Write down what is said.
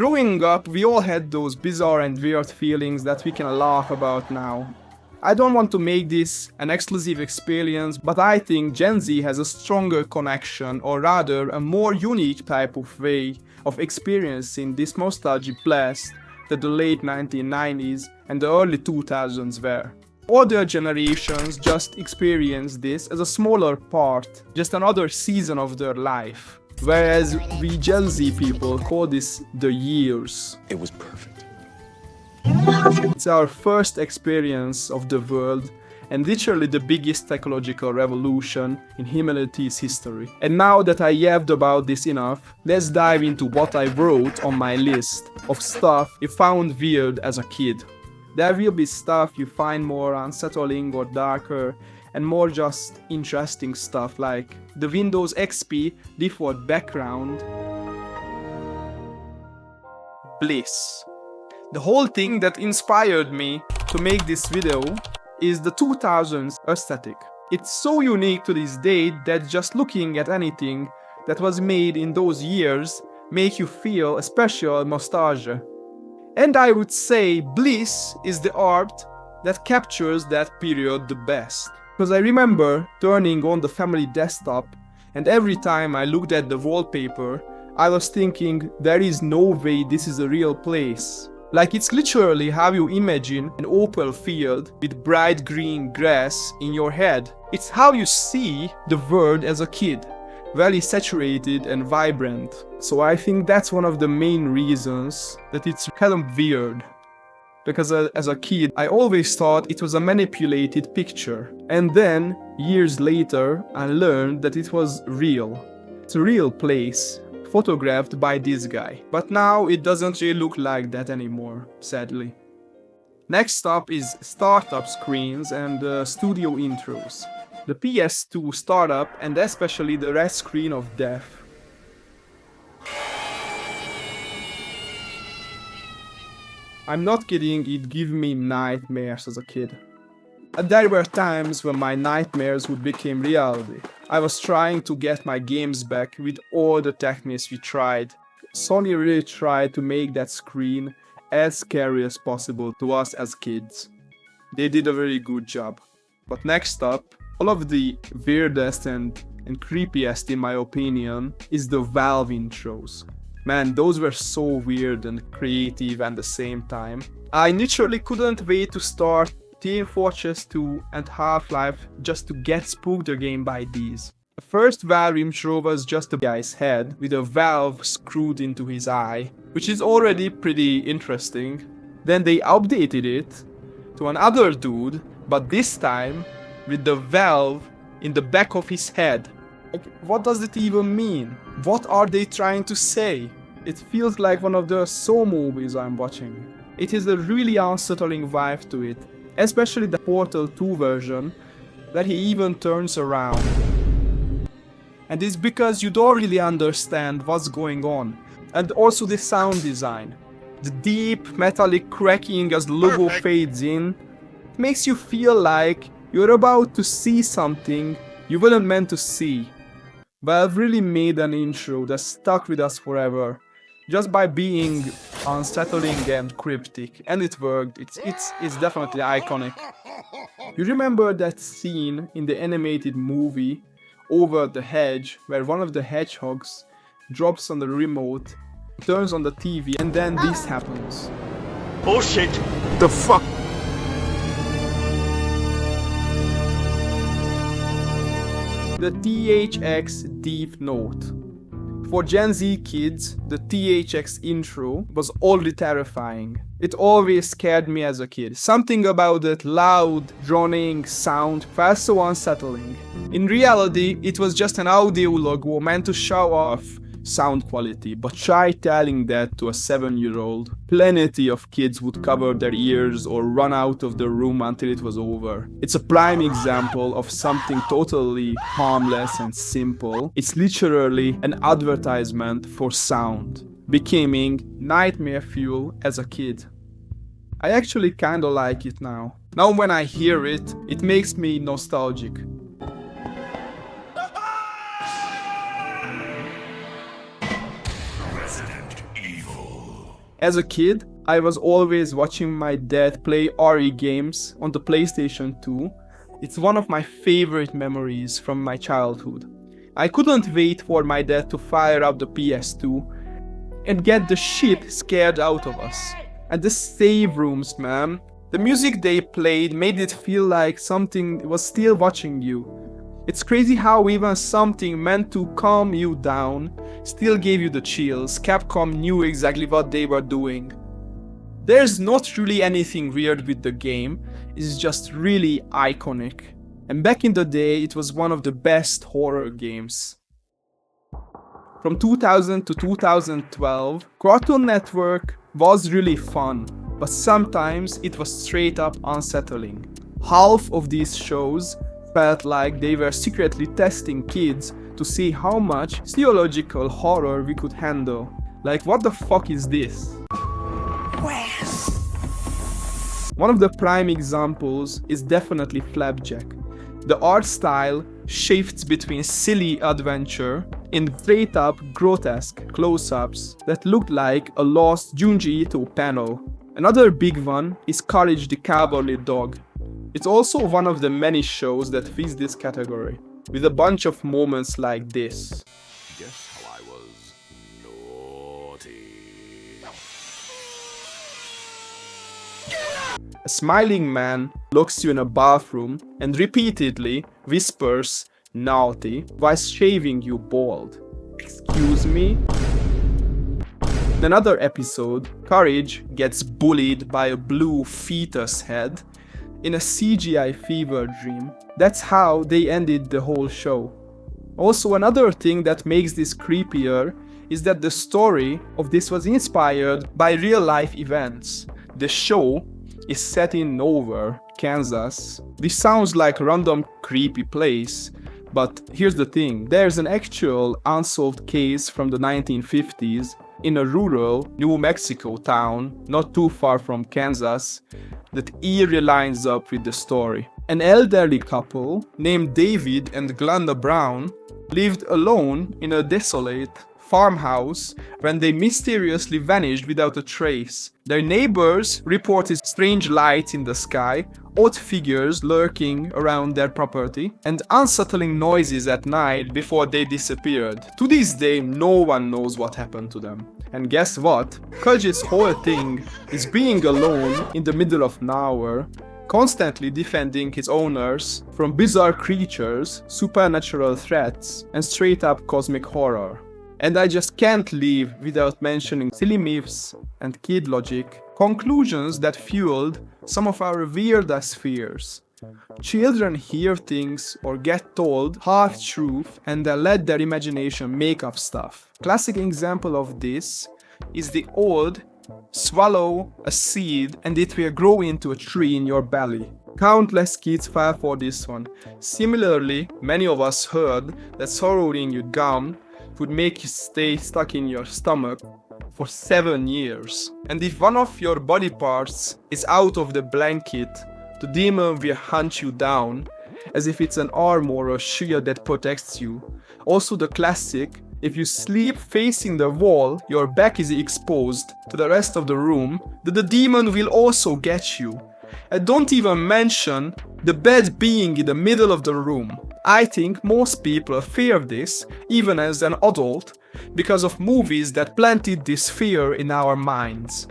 Growing up, we all had those bizarre and weird feelings that we can laugh about now. I don't want to make this an exclusive experience, but I think Gen Z has a stronger connection, or rather a more unique type of way of experiencing this nostalgic blast that the late 1990s and the early 2000s were. Older generations just experience this as a smaller part, just another season of their life. Whereas we Gen Z people call this the years. It was perfect. It's our first experience of the world and literally the biggest psychological revolution in humanity's history. And now that I yapped about this enough, let's dive into what I wrote on my list of stuff I found weird as a kid. There will be stuff you find more unsettling or darker, and more just interesting stuff like the Windows XP default background. Bliss. The whole thing that inspired me to make this video is the 2000s aesthetic. It's so unique to this date that just looking at anything that was made in those years make you feel a special nostalgia. And I would say Bliss is the art that captures that period the best. Because I remember turning on the family desktop, and every time I looked at the wallpaper, I was thinking there is no way this is a real place. Like it's literally how you imagine an open field with bright green grass in your head. It's how you see the world as a kid, very saturated and vibrant. So I think that's one of the main reasons that it's kind of weird. Because as a kid, I always thought it was a manipulated picture. And then, years later, I learned that it was real. It's a real place, photographed by this guy. But now it doesn't really look like that anymore, sadly. Next up is startup screens and studio intros. The PS2 startup and especially the red screen of death. I'm not kidding, it gave me nightmares as a kid. And there were times when my nightmares would become reality. I was trying to get my games back with all the techniques we tried. Sony really tried to make that screen as scary as possible to us as kids. They did a very good job. But next up, all of the weirdest and creepiest in my opinion is the Valve intros. Man, those were so weird and creative at the same time. I literally couldn't wait to start Team Fortress 2 and Half-Life just to get spooked again by these. The first Valve intro was just a guy's head with a valve screwed into his eye, which is already pretty interesting. Then they updated it to another dude, but this time with the valve in the back of his head. Like, what does it even mean? What are they trying to say? It feels like one of the Saw movies I'm watching. It is a really unsettling vibe to it, especially the Portal 2 version, where he even turns around. And it's because you don't really understand what's going on. And also the sound design. The deep metallic cracking as the logo fades in, it makes you feel like you're about to see something you weren't meant to see. Valve really made an intro that stuck with us forever, just by being unsettling and cryptic, and it worked. It's definitely iconic. You remember that scene in the animated movie Over the Hedge where one of the hedgehogs drops on the remote, turns on the TV, and then this happens. Bullshit! The fuck? The THX Deep Note. For Gen Z kids, the THX intro was already terrifying. It always scared me as a kid. Something about that loud, droning sound felt so unsettling. In reality, it was just an audio logo meant to show off sound quality, but try telling that to a 7-year-old. Plenty of kids would cover their ears or run out of the room until it was over. It's a prime example of something totally harmless and simple. It's literally an advertisement for sound, becoming nightmare fuel as a kid. I actually kinda like it now. Now when I hear it, it makes me nostalgic. Resident Evil. As a kid, I was always watching my dad play eerie games on the PlayStation 2. It's one of my favorite memories from my childhood. I couldn't wait for my dad to fire up the PS2 and get the shit scared out of us. And the save rooms, man. The music they played made it feel like something was still watching you. It's crazy how even something meant to calm you down still gave you the chills. Capcom knew exactly what they were doing. There's not really anything weird with the game, it's just really iconic. And back in the day, it was one of the best horror games. From 2000 to 2012, Cartoon Network was really fun, but sometimes it was straight up unsettling. Half of these shows felt like they were secretly testing kids to see how much theological horror we could handle. Like, what the fuck is this? One of the prime examples is definitely Flapjack. The art style shifts between silly adventure and straight up grotesque close-ups that look like a lost Junji Ito panel. Another big one is Courage the Cowardly Dog. It's also one of the many shows that fits this category, with a bunch of moments like this. Guess how I was naughty. A smiling man looks you in a bathroom and repeatedly whispers naughty while shaving you bald. Excuse me? In another episode, Courage gets bullied by a blue fetus head in a CGI fever dream. That's how they ended the whole show. Also, another thing that makes this creepier is that the story of this was inspired by real life events. The show is set in nowhere, Kansas. This sounds like a random creepy place, but here's the thing. There's an actual unsolved case from the 1950s in a rural New Mexico town not too far from Kansas that eerie lines up with the story. An elderly couple named David and Glenda Brown lived alone in a desolate farmhouse when they mysteriously vanished without a trace. Their neighbors reported strange lights in the sky, odd figures lurking around their property, and unsettling noises at night before they disappeared. To this day, no one knows what happened to them. And guess what? Courage's whole thing is being alone in the middle of nowhere, constantly defending his owners from bizarre creatures, supernatural threats, and straight up cosmic horror. And I just can't leave without mentioning silly myths and kid logic, conclusions that fueled some of our weirdest fears. Children hear things or get told half-truth and then let their imagination make up stuff. Classic example of this is the old swallow a seed and it will grow into a tree in your belly. Countless kids fell for this one. Similarly, many of us heard that swallowing your gum would make you stay stuck in your stomach for 7 years. And if one of your body parts is out of the blanket, the demon will hunt you down as if it's an armor or shield that protects you. Also the classic, if you sleep facing the wall, your back is exposed to the rest of the room, the demon will also get you. And don't even mention the bed being in the middle of the room. I think most people fear this, even as an adult, because of movies that planted this fear in our minds.